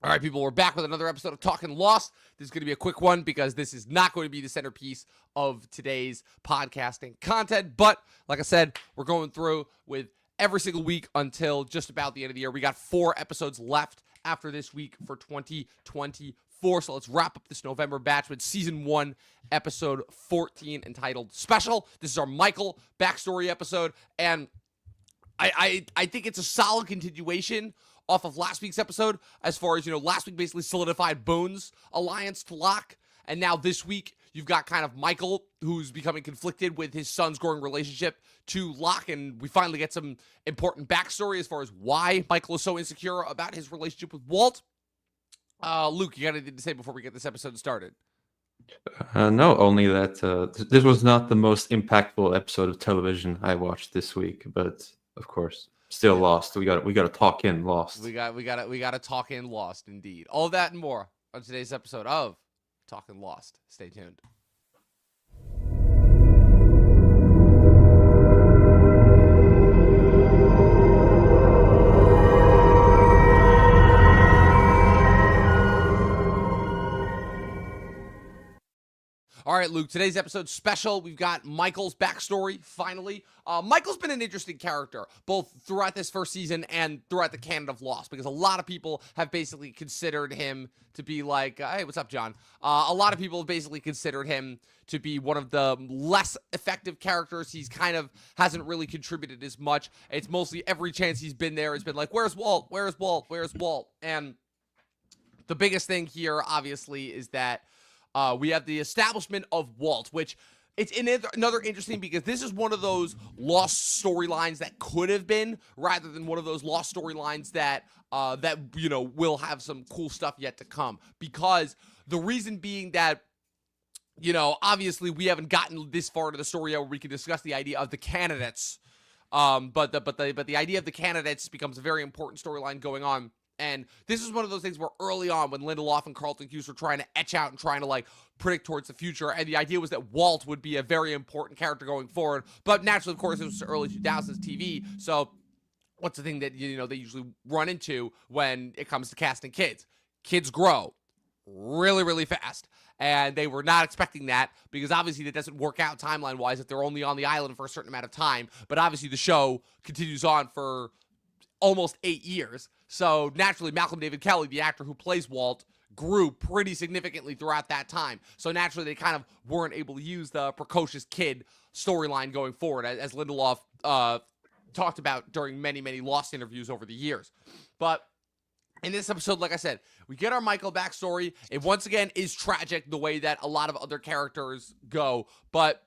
All right, people, we're back with another episode of Talkin' Lost. This is going to be a quick one because this is not going to be the centerpiece of today's podcasting content. But like I said, we're going through with every single week until just about the end of the year. We got 4 episodes left after this week for 2024. So let's wrap up this November batch with Season 1, Episode 14, entitled Special. This is our Michael backstory episode. And I think it's a solid continuation off of last week's episode, as far as, last week basically solidified Bone's alliance to Locke, and now this week, you've got kind of Michael, who's becoming conflicted with his son's growing relationship to Locke, and we finally get some important backstory as far as why Michael is so insecure about his relationship with Walt. Luke, you got anything to say before we get this episode started? No, only that this was not the most impactful episode of television I watched this week, but of course, still Lost. We got to talk in Lost. We got to talk in Lost, indeed. All that and more on today's episode of Talkin' Lost. Stay tuned. All right, Luke, today's episode's special. We've got Michael's backstory, finally. Michael's been an interesting character, both throughout this first season and throughout the canon of Lost, because a lot of people have basically considered him to be like, hey, what's up, John? A lot of people have basically considered him to be one of the less effective characters. He's kind of hasn't really contributed as much. It's mostly every chance he's been there has been like, where's Walt? Where's Walt? Where's Walt? And the biggest thing here, obviously, is that we have the establishment of Walt, which it's another interesting because this is one of those lost storylines that could have been, rather than one of those lost storylines that will have some cool stuff yet to come. Because the reason being that, obviously we haven't gotten this far into the story yet where we can discuss the idea of the candidates. But the idea of the candidates becomes a very important storyline going on. And this is one of those things where early on, when Lindelof and Carlton Cuse were trying to etch out and trying to predict towards the future, and the idea was that Walt would be a very important character going forward. But naturally, of course, it was early 2000s TV, so what's the thing that they usually run into when it comes to casting kids? Kids grow really, really fast. And they were not expecting that because obviously that doesn't work out timeline-wise if they're only on the island for a certain amount of time. But obviously the show continues on for almost 8 years. So naturally, Malcolm David Kelly, the actor who plays Walt, grew pretty significantly throughout that time. So naturally, they kind of weren't able to use the precocious kid storyline going forward, as Lindelof talked about during many, many Lost interviews over the years. But in this episode, like I said, we get our Michael backstory. It once again is tragic the way that a lot of other characters go, but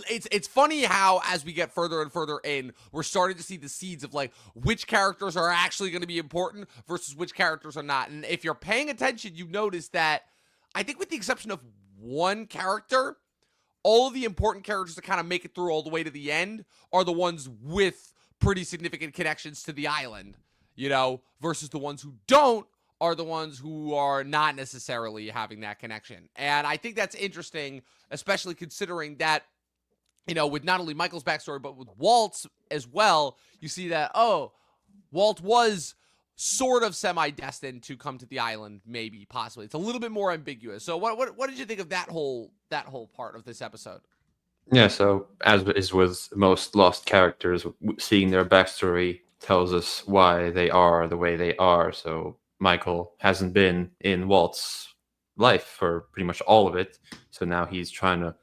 it's funny how as we get further and further in, we're starting to see the seeds of which characters are actually going to be important versus which characters are not. And if you're paying attention, you notice that I think with the exception of one character, all of the important characters that kind of make it through all the way to the end are the ones with pretty significant connections to the island, versus the ones who don't are the ones who are not necessarily having that connection. And I think that's interesting, especially considering that, with not only Michael's backstory, but with Walt's as well, you see that, Walt was sort of semi-destined to come to the island, maybe, possibly. It's a little bit more ambiguous. So what did you think of that whole part of this episode? Yeah, so as is with most Lost characters, seeing their backstory tells us why they are the way they are. So Michael hasn't been in Walt's life for pretty much all of it. So now he's trying to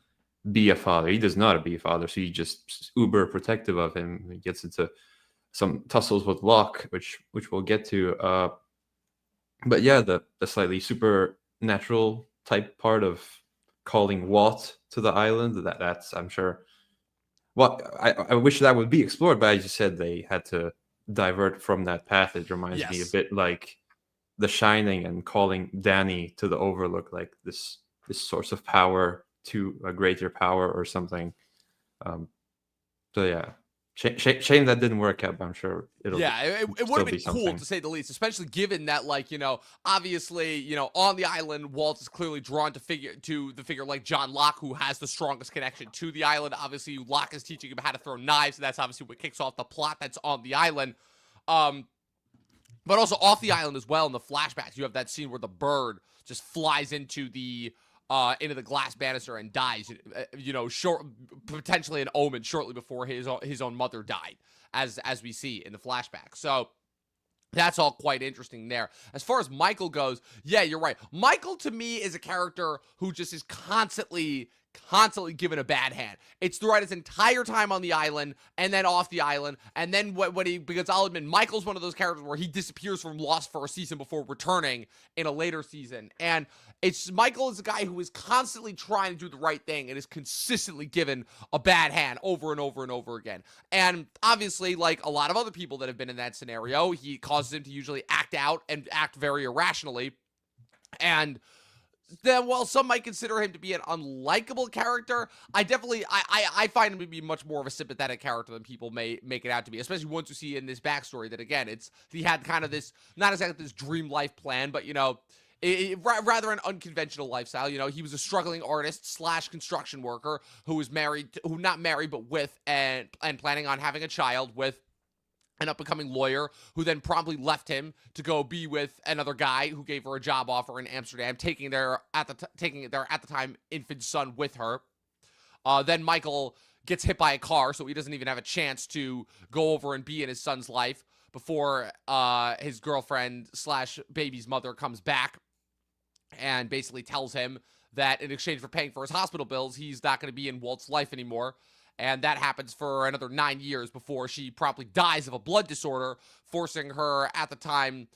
be a father. He does not be a father, so he's just uber protective of him. He gets into some tussles with Locke, which we'll get to. But yeah, the slightly supernatural type part of calling Walt to the island, that's I'm sure. Well, I wish that would be explored, but as you said, they had to divert from that path. It reminds me a bit like The Shining and calling Danny to the Overlook, like this source of power to a greater power or something. So yeah, shame that didn't work out, but I'm sure it'll. Yeah, it would have been cool to say the least, especially given that, obviously, on the island, Walt is clearly drawn to the figure like John Locke, who has the strongest connection to the island. Obviously, Locke is teaching him how to throw knives, and that's obviously what kicks off the plot that's on the island. But also off the island as well in the flashbacks, you have that scene where the bird just flies into the glass banister and dies. Potentially an omen shortly before his own mother died, as we see in the flashback. So that's all quite interesting there. As far as Michael goes, yeah, you're right. Michael, to me, is a character who just is constantly given a bad hand. It's throughout his entire time on the island and then off the island. And then because I'll admit, Michael's one of those characters where he disappears from Lost for a season before returning in a later season. And Michael is a guy who is constantly trying to do the right thing and is consistently given a bad hand over and over and over again. And obviously, like a lot of other people that have been in that scenario, he causes him to usually act out and act very irrationally. And then, while some might consider him to be an unlikable character, I find him to be much more of a sympathetic character than people may make it out to be, especially once you see in this backstory that, again, he had kind of this, not exactly this dream life plan, but, rather an unconventional lifestyle. He was a struggling artist / construction worker who was not married, but with, and planning on having a child with an up-and-coming lawyer who then promptly left him to go be with another guy who gave her a job offer in Amsterdam, taking their at the time infant son with her. Then Michael gets hit by a car, so he doesn't even have a chance to go over and be in his son's life before his girlfriend / baby's mother comes back and basically tells him that in exchange for paying for his hospital bills, he's not going to be in Walt's life anymore. And that happens for another 9 years before she promptly dies of a blood disorder, forcing her, at the time,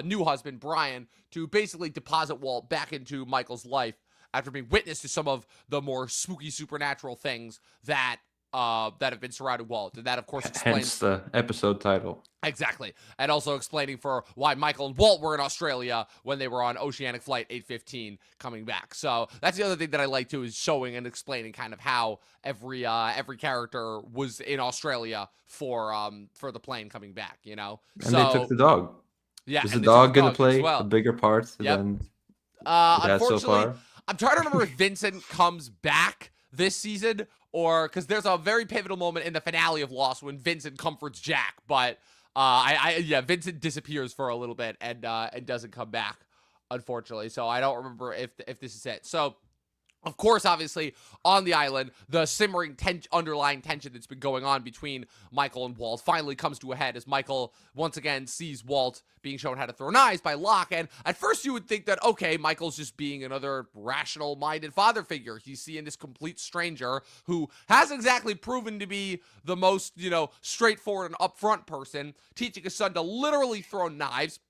new husband, Brian, to basically deposit Walt back into Michael's life after being witness to some of the more spooky supernatural things that have been surrounding Walt. And that, of course, explains... Hence the episode title. Exactly. And also explaining for why Michael and Walt were in Australia when they were on Oceanic Flight 815 coming back. So that's the other thing that I like too, is showing and explaining kind of how every character was in Australia for the plane coming back, And they took the dog. Yeah. Is the dog going to play a bigger part than it has so unfortunately, far? I'm trying to remember if Vincent comes back this season, or because there's a very pivotal moment in the finale of Lost when Vincent comforts Jack, but Vincent disappears for a little bit and doesn't come back, unfortunately. So I don't remember if this is it. So, of course, obviously, on the island, the simmering underlying tension that's been going on between Michael and Walt finally comes to a head as Michael once again sees Walt being shown how to throw knives by Locke. And at first you would think that, okay, Michael's just being another rational-minded father figure. He's seeing this complete stranger who hasn't exactly proven to be the most, straightforward and upfront person, teaching his son to literally throw knives.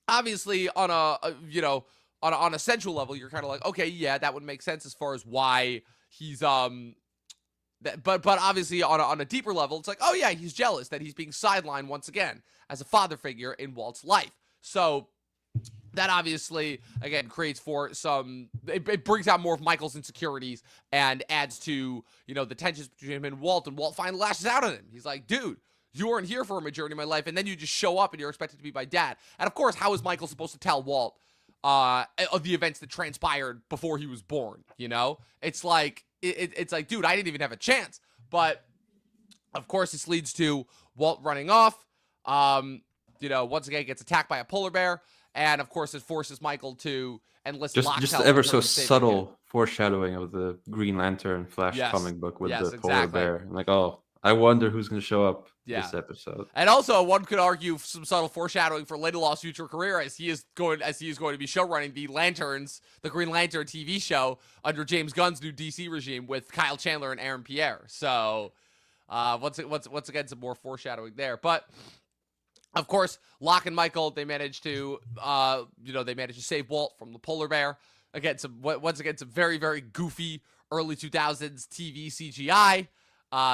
Obviously, on on a sensual level, you're kind of like, okay, yeah, that would make sense as far as why he's but obviously on a deeper level, it's like, oh yeah, he's jealous that he's being sidelined once again as a father figure in Walt's life. So that obviously again creates for some, it brings out more of Michael's insecurities and adds to the tensions between him and Walt finally lashes out at him. He's like, dude, you weren't here for a majority of my life, and then you just show up and you're expected to be my dad. And of course, how is Michael supposed to tell Walt of the events that transpired before he was born? It's like it's like, dude, I didn't even have a chance. But of course, this leads to Walt running off. Once again gets attacked by a polar bear, and of course it forces Michael to enlist Locke's just help ever in so order to save subtle him. foreshadowing of the Green Lantern Flash comic book with the polar exactly. bear. I'm like, oh, I wonder who's going to show up Yeah. this episode. And also, one could argue some subtle foreshadowing for Lindelof's future career, as he is going to be showrunning the Green Lantern TV show under James Gunn's new DC regime with Kyle Chandler and Aaron Pierre. So, once again, some more foreshadowing there. But of course, Locke and Michael, they managed to save Walt from the polar bear. Again, some very, very goofy early 2000s TV CGI.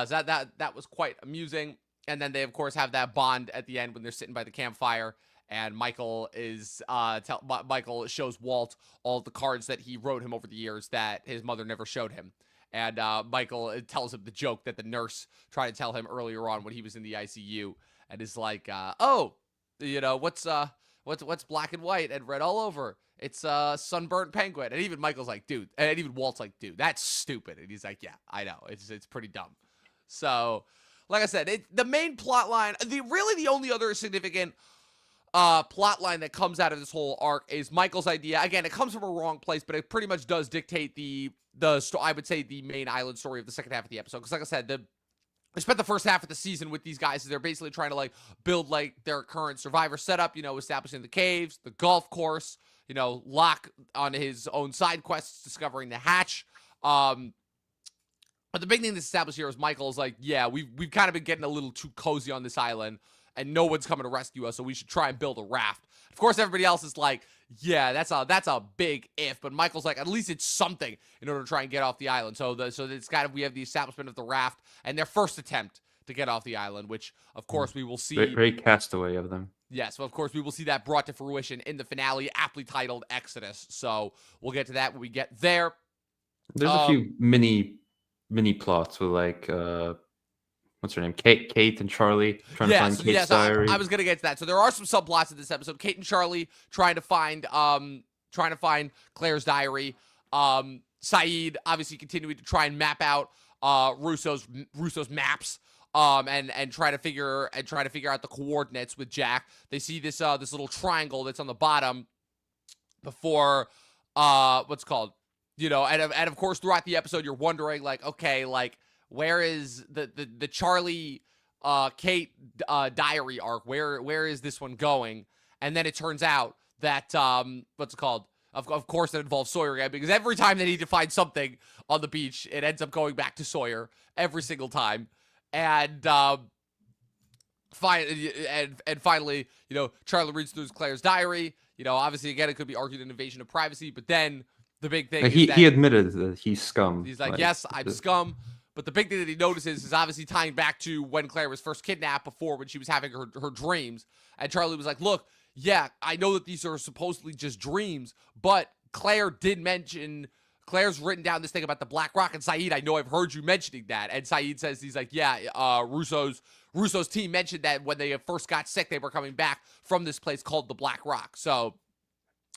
So that was quite amusing. And then they, of course, have that bond at the end when they're sitting by the campfire, and Michael shows Walt all the cards that he wrote him over the years that his mother never showed him. And Michael tells him the joke that the nurse tried to tell him earlier on when he was in the ICU, and is like, what's black and white and red all over? It's a sunburnt penguin. And even Michael's like, dude, and even Walt's like, dude, that's stupid. And he's like, yeah, I know, it's pretty dumb. So, like I said, the main plot line, the only other significant plot line that comes out of this whole arc is Michael's idea. Again, it comes from a wrong place, but it pretty much does dictate I would say the main island story of the second half of the episode. Because like I said, I spent the first half of the season with these guys. They're basically trying to like build like their current Survivor setup, establishing the caves, the golf course, Locke on his own side quests, discovering the hatch. But the big thing that's established here is Michael is like, yeah, we've kind of been getting a little too cozy on this island, and no one's coming to rescue us, so we should try and build a raft. Of course, everybody else is like, yeah, that's a big if, but Michael's like, at least it's something in order to try and get off the island. So it's kind of, we have the establishment of the raft and their first attempt to get off the island, which of course we will see. Very castaway of them. Yes, well, of course we will see that brought to fruition in the finale, aptly titled Exodus. So we'll get to that when we get there. There's a few mini plots with like what's her name? Kate and Charlie trying to find Kate's diary. I was gonna get to that. So there are some subplots in this episode. Kate and Charlie trying to find Claire's diary. Saeed obviously continuing to try and map out Russo's maps. And try to figure out the coordinates with Jack. They see this little triangle that's on the bottom before what's called, and of course throughout the episode you're wondering like, okay, like where is the Charlie Kate diary arc? Where is this one going? And then it turns out that what's it called? Of course it involves Sawyer again, because every time they need to find something on the beach, it ends up going back to Sawyer every single time. And finally, Charlie reads through Claire's diary. Obviously, again, it could be argued an invasion of privacy, but then the big thing is that he admitted that he's scum. He's like, yes, I'm scum. But the big thing that he notices is obviously tying back to when Claire was first kidnapped before, when she was having her dreams. And Charlie was like, look, yeah, I know that these are supposedly just dreams, but Claire did mention... Claire's written down this thing about the Black Rock, and Saeed, I know I've heard you mentioning that. And Saeed says, he's like, yeah, Russo's team mentioned that when they first got sick, they were coming back from this place called the Black Rock. So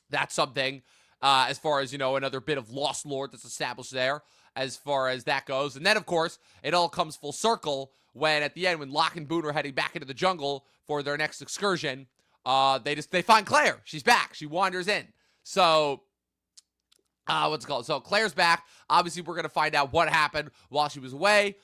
that's something as far as, another bit of Lost Lore that's established there as far as that goes. And then, of course, it all comes full circle when at the end, when Locke and Boone are heading back into the jungle for their next excursion, they find Claire. She's back. She wanders in. So... what's it called? So Claire's back. Obviously, we're going to find out what happened while she was away.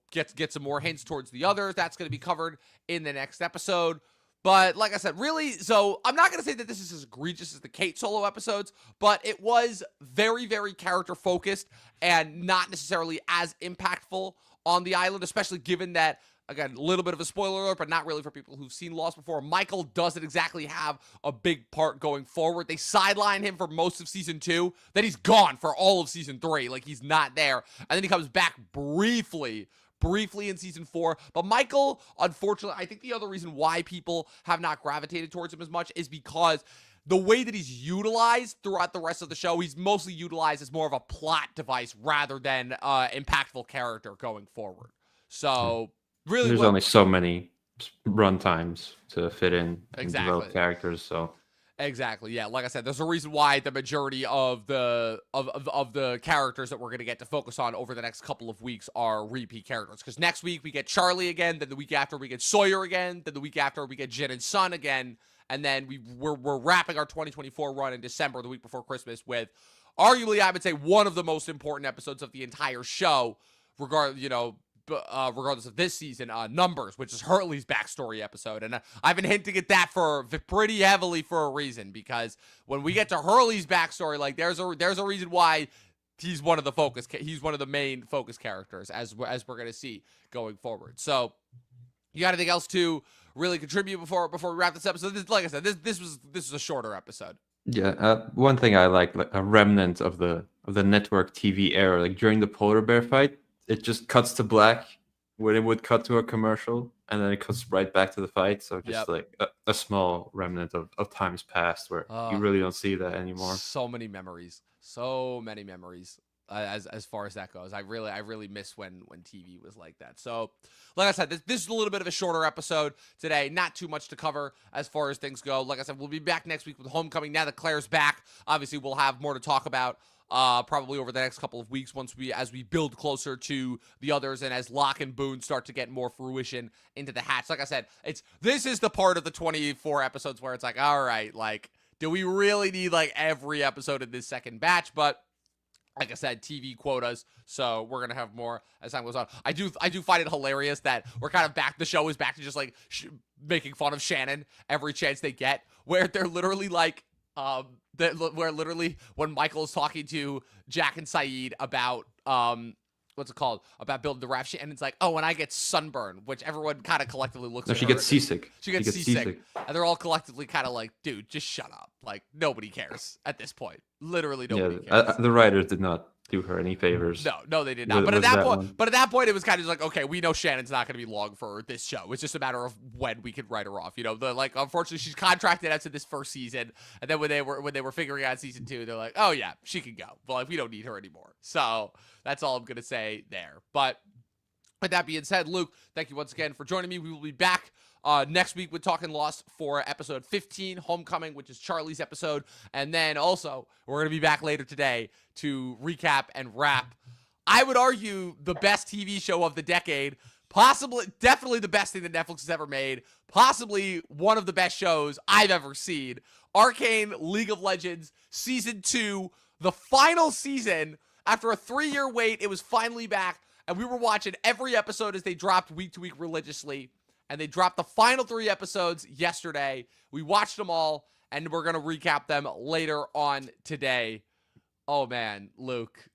Get some more hints towards the others. That's going to be covered in the next episode. But like I said, really, so I'm not going to say that this is as egregious as the Kate solo episodes, but it was very, very character-focused and not necessarily as impactful on the island, especially given that, again, a little bit of a spoiler alert, but not really for people who've seen Lost before. Michael doesn't exactly have a big part going forward. They sideline him for most of Season 2. Then he's gone for all of Season 3. Like, he's not there. And then he comes back briefly in Season 4. But Michael, unfortunately, I think the other reason why people have not gravitated towards him as much is because the way that he's utilized throughout the rest of the show, he's mostly utilized as more of a plot device rather than impactful character going forward. So... really, there's only so many run times to fit in and develop characters. So exactly, yeah. Like I said, there's a reason why the majority of the characters that we're gonna get to focus on over the next couple of weeks are repeat characters. Because next week we get Charlie again, then the week after we get Sawyer again, then the week after we get Jin and Sun again, and then we're wrapping our 2024 run in December, the week before Christmas, with arguably I would say one of the most important episodes of the entire show, regardless of this season, Numbers, which is Hurley's backstory episode. And I've been hinting at that for pretty heavily for a reason, because when we get to Hurley's backstory, like there's a reason why he's one of the main focus characters as we're going to see going forward. So you got anything else to really contribute before we wrap this episode? Like I said, this was a shorter episode. Yeah, one thing I like a remnant of the network TV era, like during the polar bear fight, it just cuts to black when it would cut to a commercial, and then it cuts right back to the fight. So just like a small remnant of times past where you really don't see that anymore. So many memories. As far as that goes. I really miss when TV was like that. So, like I said, this is a little bit of a shorter episode today. Not too much to cover as far as things go. Like I said, we'll be back next week with Homecoming. Now that Claire's back, obviously we'll have more to talk about probably over the next couple of weeks as we build closer to the others and as Locke and Boone start to get more fruition into the hatch. Like I said, this is the part of the 24 episodes where it's like, all right, like, do we really need like every episode in this second batch? But like I said, TV quotas, so we're gonna have more as time goes on. I do find it hilarious that we're kind of back. The show is back to just like making fun of Shannon every chance they get, where they're literally like, where literally when Michael is talking to Jack and Saeed about what's it called, about building the raft, and it's like, oh, when I get sunburn, which everyone kind of collectively looks. No, at she her gets seasick. She gets seasick, and they're all collectively kind of like, dude, just shut up. Like nobody cares at this point. Literally nobody cares. The writers did not do her any favors. No, they did not. But at that point, it was kind of just like, okay, we know Shannon's not going to be long for this show. It's just a matter of when we could write her off. You know, unfortunately, she's contracted after this first season, and then when they were figuring out season 2, they're like, oh yeah, she can go. But like, we don't need her anymore. So that's all I'm going to say there. But with that being said, Luke, thank you once again for joining me. We will be back next week with Talkin' Lost for episode 15, Homecoming, which is Charlie's episode. And then also, we're going to be back later today to recap and wrap, I would argue, the best TV show of the decade. Definitely the best thing that Netflix has ever made. Possibly one of the best shows I've ever seen. Arcane League of Legends Season 2, the final season. After a 3-year wait, it was finally back. And we were watching every episode as they dropped week to week religiously. And they dropped the final 3 episodes yesterday. We watched them all, and we're going to recap them later on today. Oh, man, Luke.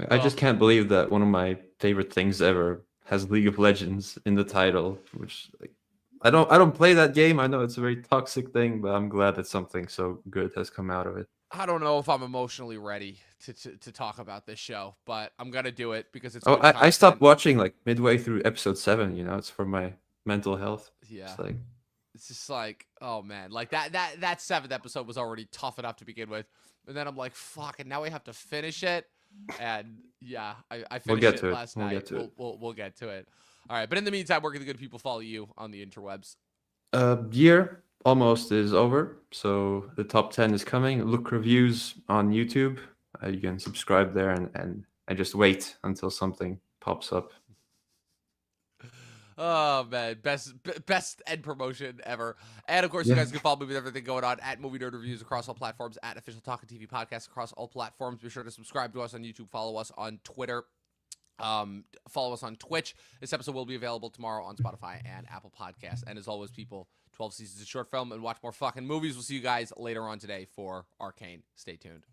I just can't believe that one of my favorite things ever has League of Legends in the title, which like, I don't play that game. I know it's a very toxic thing, but I'm glad that something so good has come out of it. I don't know if I'm emotionally ready to talk about this show, but I'm going to do it because it's I stopped watching like midway through episode 7, you know, it's for my mental health. Yeah. It's just like, oh man, like that 7th episode was already tough enough to begin with. And then I'm like, fuck, and now we have to finish it. And yeah, I finished it last night. We'll get to it. All right. But in the meantime, where can the good people follow you on the interwebs? Year almost is over. So the top 10 is coming. Look reviews on YouTube. You can subscribe there and just wait until something pops up. Oh man, best end promotion ever. And of course, you guys can follow me with everything going on at Movie Nerd Reviews across all platforms, at Official Talkin' TV Podcast across all platforms. Be sure to subscribe to us on YouTube, follow us on Twitter, follow us on Twitch. This episode will be available tomorrow on Spotify and Apple Podcasts. And as always, people, 12 seasons of short film, and watch more fucking movies. We'll see you guys later on today for Arcane. Stay tuned.